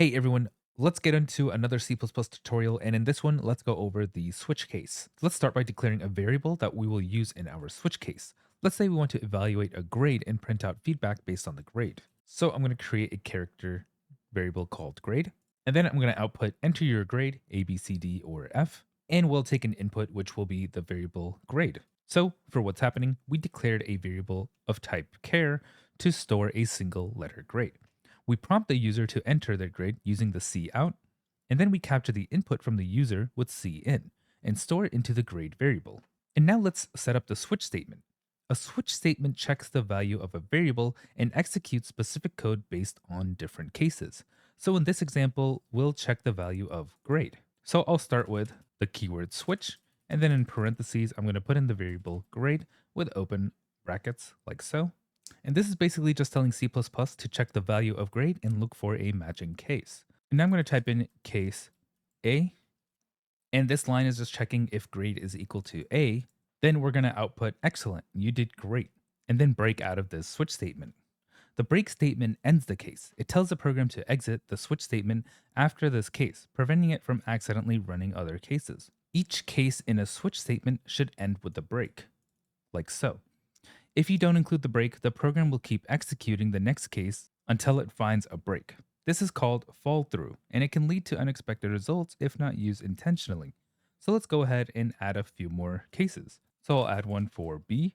Hey everyone, let's get into another C++ tutorial, and in this one, let's go over the switch case. Let's start by declaring a variable that we will use in our switch case. Let's say we want to evaluate a grade and print out feedback based on the grade. So I'm going to create a character variable called grade, and then I'm going to output enter your grade, A, B, C, D, or F, and we'll take an input which will be the variable grade. So for what's happening, we declared a variable of type char to store a single letter grade. We prompt the user to enter their grade using the cout, and then we capture the input from the user with cin and store it into the grade variable. And now let's set up the switch statement. A switch statement checks the value of a variable and executes specific code based on different cases. So in this example, we'll check the value of grade. So I'll start with the keyword switch, and then in parentheses, I'm going to put in the variable grade with open brackets like so. And this is basically just telling C++ to check the value of grade and look for a matching case. And now I'm going to type in case A, and this line is just checking if grade is equal to A. Then we're going to output excellent, you did great, and then break out of this switch statement. The break statement ends the case. It tells the program to exit the switch statement after this case, preventing it from accidentally running other cases. Each case in a switch statement should end with a break, like so. If you don't include the break, the program will keep executing the next case until it finds a break. This is called fall through, and it can lead to unexpected results if not used intentionally. So let's go ahead and add a few more cases. So I'll add one for B,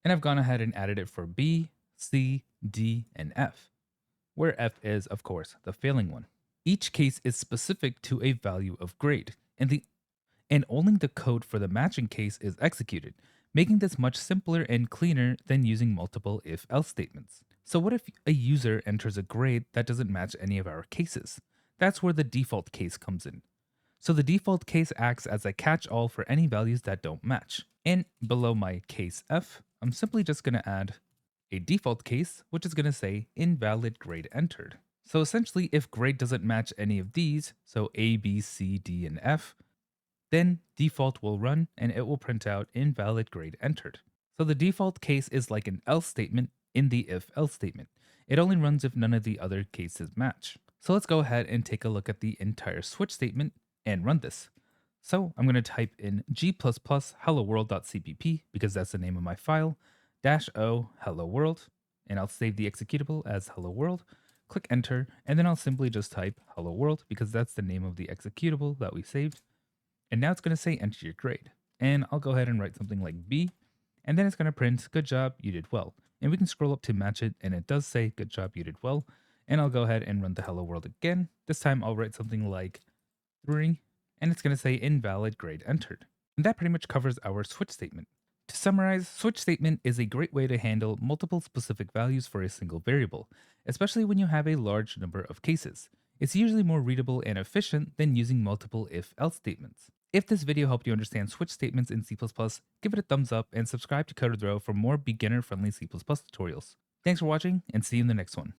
and I've gone ahead and added it for B, C, D, and F, where F is, of course, the failing one. Each case is specific to a value of grade, and only the code for the matching case is executed, making this much simpler and cleaner than using multiple if-else statements. So what if a user enters a grade that doesn't match any of our cases? That's where the default case comes in. So the default case acts as a catch-all for any values that don't match. And below my case F, I'm simply just going to add a default case, which is going to say invalid grade entered. So essentially, if grade doesn't match any of these, so A, B, C, D, and F, then default will run and it will print out invalid grade entered. So the default case is like an else statement in the if else statement. It only runs if none of the other cases match. So let's go ahead and take a look at the entire switch statement and run this. So I'm going to type in g++ hello world.cpp because that's the name of my file, -o hello world, and I'll save the executable as hello world. Click enter, and then I'll simply just type hello world because that's the name of the executable that we saved. And now it's going to say enter your grade. And I'll go ahead and write something like B, and then it's going to print good job, you did well. And we can scroll up to match it, and it does say good job, you did well. And I'll go ahead and run the hello world again. This time I'll write something like 3, and it's going to say invalid grade entered. And that pretty much covers our switch statement. To summarize, switch statement is a great way to handle multiple specific values for a single variable, especially when you have a large number of cases. It's usually more readable and efficient than using multiple if-else statements. If this video helped you understand switch statements in C++, give it a thumbs up and subscribe to CoderThrow for more beginner-friendly C++ tutorials. Thanks for watching, and see you in the next one.